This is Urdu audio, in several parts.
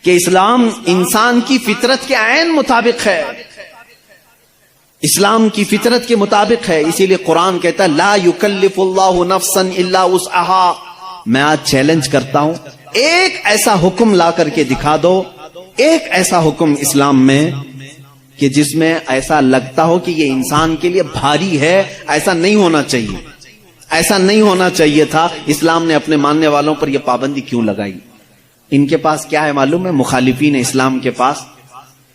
کہ اسلام انسان کی فطرت کے عین مطابق ہے، اسلام کی فطرت کے مطابق ہے. اسی لیے قرآن کہتا ہے لا یکلف اللہ نفسا الا وسعها. میں آج چیلنج کرتا ہوں، ایک ایسا حکم لا کر کے دکھا دو، ایک ایسا حکم اسلام میں کہ جس میں ایسا لگتا ہو کہ یہ انسان کے لیے بھاری ہے. ایسا نہیں ہونا چاہیے، ایسا نہیں ہونا چاہیے تھا. اسلام نے اپنے ماننے والوں پر یہ پابندی کیوں لگائی؟ ان کے پاس کیا ہے معلوم ہے؟ مخالفین اسلام کے پاس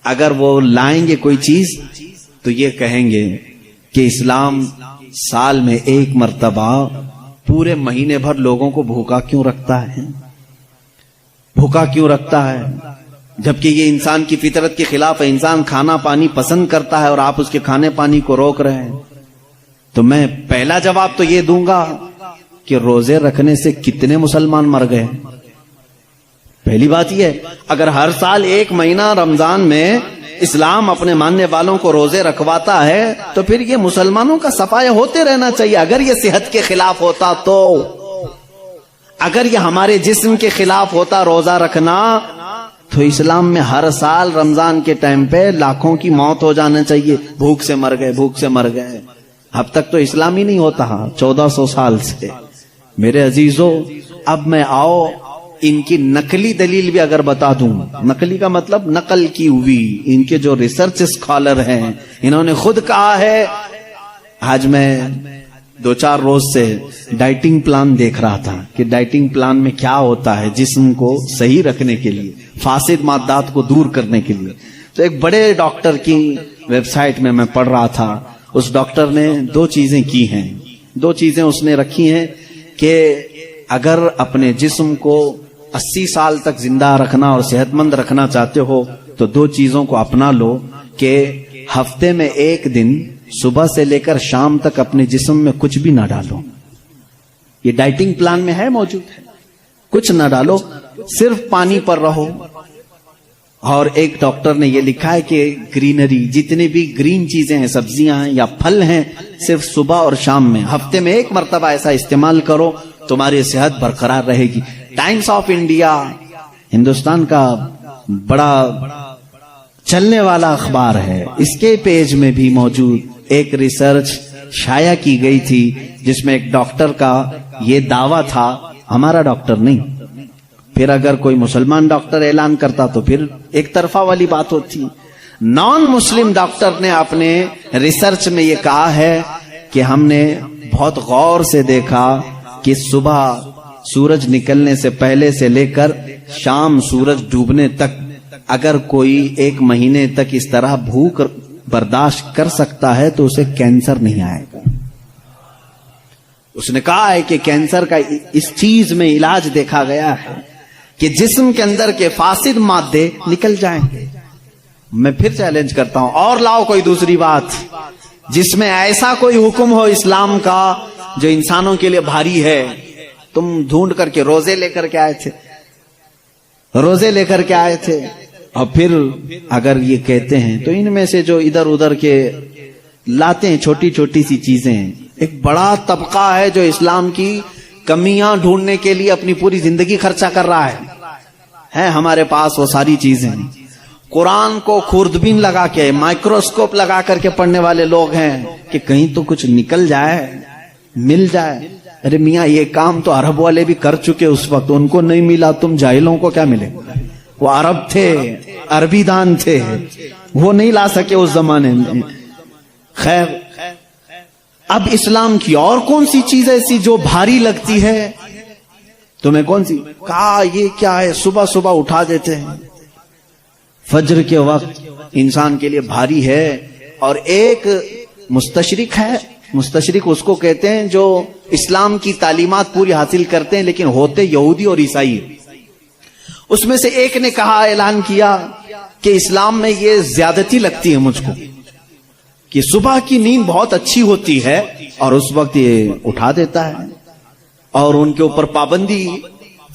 اگر وہ لائیں گے کوئی چیز تو یہ کہیں گے کہ اسلام سال میں ایک مرتبہ پورے مہینے بھر لوگوں کو بھوکا کیوں رکھتا ہے؟ بھوکا کیوں رکھتا ہے؟ جبکہ یہ انسان کی فطرت کے خلاف ہے. انسان کھانا پانی پسند کرتا ہے اور آپ اس کے کھانے پانی کو روک رہے ہیں. تو میں پہلا جواب تو یہ دوں گا کہ روزے رکھنے سے کتنے مسلمان مر گئے. پہلی بات یہ ہے، اگر ہر سال ایک مہینہ رمضان میں اسلام اپنے ماننے والوں کو روزے رکھواتا ہے تو پھر یہ مسلمانوں کا صفایا ہوتے رہنا چاہیے. اگر یہ صحت کے خلاف ہوتا تو، اگر یہ ہمارے جسم کے خلاف ہوتا روزہ رکھنا تو اسلام میں ہر سال رمضان کے ٹائم پہ لاکھوں کی موت ہو جانا چاہیے. بھوک سے مر گئے، بھوک سے مر گئے. اب تک تو اسلام ہی نہیں ہوتا 1400 سال سے. میرے عزیزو، اب میں آؤ ان کی نقلی دلیل بھی اگر بتا دوں. نقلی کا مطلب نقل کی ہوئی. ان کے جو ریسرچ اسکالر ہیں انہوں نے خود کہا ہے. آج میں 2-4 روز سے ڈائٹنگ پلان دیکھ رہا تھا کہ ڈائٹنگ پلان میں کیا ہوتا ہے جسم کو صحیح رکھنے کے لیے، فاسد مادات کو دور کرنے کے لیے. تو ایک بڑے ڈاکٹر کی ویب سائٹ میں پڑھ رہا تھا. اس ڈاکٹر نے 2 چیزیں کی ہیں، 2 چیزیں اس نے رکھی ہیں کہ اگر اپنے جسم کو 80 سال تک زندہ رکھنا اور صحت مند رکھنا چاہتے ہو تو 2 چیزوں کو اپنا لو کہ ہفتے میں 1 دن صبح سے لے کر شام تک اپنے جسم میں کچھ بھی نہ ڈالو. یہ ڈائٹنگ پلان میں ہے، موجود ہے. کچھ نہ ڈالو، صرف پانی پر رہو. اور ایک ڈاکٹر نے یہ لکھا ہے کہ گرینری، جتنی بھی گرین چیزیں ہیں، سبزیاں ہیں یا پھل ہیں، صرف صبح اور شام میں ہفتے میں 1 مرتبہ ایسا استعمال کرو، تمہاری صحت برقرار رہے گی. ٹائمز آف انڈیا ہندوستان کا بڑا چلنے والا اخبار ہے. اس کے پیج میں بھی موجود ایک ریسرچ شائع کی گئی تھی جس میں ایک ڈاکٹر کا یہ دعویٰ تھا، ہمارا ڈاکٹر نہیں. پھر اگر کوئی مسلمان ڈاکٹر اعلان کرتا تو پھر ایک طرفہ والی بات ہوتی. نان مسلم ڈاکٹر نے اپنے ریسرچ میں یہ کہا ہے کہ ہم نے بہت غور سے دیکھا کہ صبح سورج نکلنے سے پہلے سے لے کر شام سورج ڈوبنے تک اگر کوئی 1 مہینے تک اس طرح بھوک برداشت کر سکتا ہے تو اسے کینسر نہیں آئے گا. اس نے کہا ہے کہ کینسر کا اس چیز میں علاج دیکھا گیا ہے کہ جسم کے اندر کے فاسد مادے نکل جائیں گے. میں پھر چیلنج کرتا ہوں، اور لاؤ کوئی دوسری بات جس میں ایسا کوئی حکم ہو اسلام کا جو انسانوں کے لیے بھاری ہے. تم ڈھونڈ کر کے روزے لے کر کے آئے تھے، روزے لے کر کے آئے تھے. اور پھر اگر یہ کہتے ہیں تو ان میں سے جو ادھر ادھر کے لاتے ہیں چھوٹی چھوٹی سی چیزیں، ایک بڑا طبقہ ہے جو اسلام کی کمیاں ڈھونڈنے کے لیے اپنی پوری زندگی خرچہ کر رہا ہے. ہمارے پاس وہ ساری چیزیں. قرآن کو خوردبین لگا کے، مائکروسکوپ لگا کر کے پڑھنے والے لوگ ہیں کہ کہیں تو کچھ نکل جائے، مل جائے. ارے میاں، یہ کام تو عرب والے بھی کر چکے اس وقت، ان کو نہیں ملا، تم جاہلوں کو کیا ملے؟ وہ عرب تھے، عربی دان تھے، وہ نہیں لا سکے اس زمانے میں. خیر، اب اسلام کی اور کون سی چیز ایسی جو بھاری لگتی ہے تمہیں؟ کون سی؟ کہا یہ کیا ہے، صبح صبح اٹھا دیتے ہیں، فجر کے وقت انسان کے لیے بھاری ہے. اور ایک مستشرق ہے، مستشرق اس کو کہتے ہیں جو اسلام کی تعلیمات پوری حاصل کرتے ہیں لیکن ہوتے یہودی اور عیسائی. اس میں سے ایک نے کہا، اعلان کیا کہ اسلام میں یہ زیادتی لگتی ہے مجھ کو کہ صبح کی نیند بہت اچھی ہوتی ہے اور اس وقت یہ اٹھا دیتا ہے. اور ان کے اوپر پابندی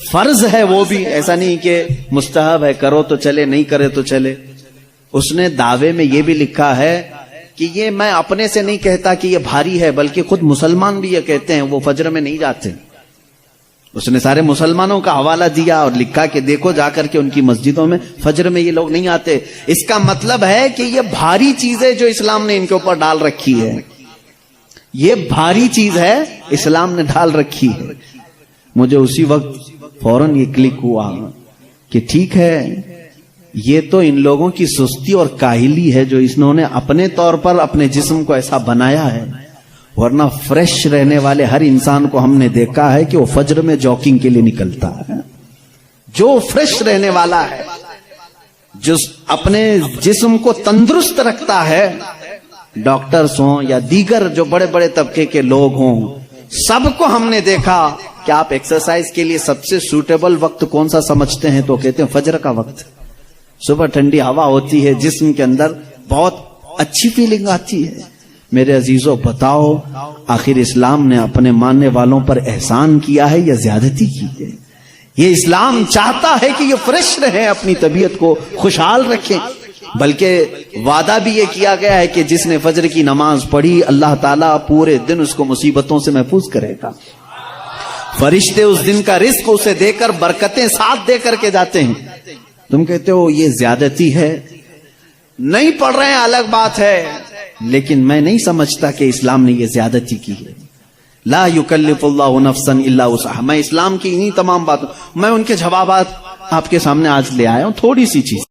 فرض ہے، وہ بھی ایسا نہیں کہ مستحب ہے، کرو تو چلے، نہیں کرے تو چلے. اس نے دعوے میں یہ بھی لکھا ہے کہ یہ میں اپنے سے نہیں کہتا کہ یہ بھاری ہے، بلکہ خود مسلمان بھی یہ کہتے ہیں، وہ فجر میں نہیں جاتے. اس نے سارے مسلمانوں کا حوالہ دیا اور لکھا کہ دیکھو جا کر کے ان کی مسجدوں میں فجر میں یہ لوگ نہیں آتے. اس کا مطلب ہے کہ یہ بھاری چیز ہے جو اسلام نے ان کے اوپر ڈال رکھی ہے. یہ بھاری چیز ہے اسلام نے ڈال رکھی ہے. مجھے اسی وقت فوراً یہ کلک ہوا کہ ٹھیک ہے یہ تو ان لوگوں کی سستی اور کاہلی ہے جو انہوں نے اپنے طور پر اپنے جسم کو ایسا بنایا ہے, ورنہ فریش رہنے والے ہر انسان کو ہم نے دیکھا ہے کہ وہ فجر میں جاگنگ کے لیے نکلتا ہے. جو فریش رہنے والا ہے, جو اپنے جسم کو تندرست رکھتا ہے, ڈاکٹرز ہوں یا دیگر جو بڑے بڑے طبقے کے لوگ ہوں, سب کو ہم نے دیکھا کہ آپ ایکسرسائز کے لیے سب سے سوٹیبل وقت کون سا سمجھتے ہیں, تو کہتے ہیں فجر کا وقت. صبح ٹھنڈی ہوا ہوتی ہے, جسم کے اندر بہت اچھی فیلنگ آتی ہے. میرے عزیزوں بتاؤ آخر اسلام نے اپنے ماننے والوں پر احسان کیا ہے یا زیادتی کی ہے؟ یہ اسلام چاہتا ہے کہ یہ فریش رہیں, اپنی طبیعت کو خوشحال رکھیں. بلکہ وعدہ بھی یہ کیا گیا ہے کہ جس نے فجر کی نماز پڑھی اللہ تعالیٰ پورے دن اس کو مصیبتوں سے محفوظ کرے گا. فرشتے اس دن کا رزق اسے دے کر برکتیں ساتھ دے کر کے جاتے ہیں. تم کہتے ہو یہ زیادتی ہے, نہیں پڑھ رہے ہیں الگ بات ہے, لیکن میں نہیں سمجھتا کہ اسلام نے یہ زیادتی کی ہے. لا یکلف اللہ نفسا الا وسعها. میں اسلام کی انہی تمام باتوں, میں ان کے جوابات آپ کے سامنے آج لے آیا ہوں. تھوڑی سی چیز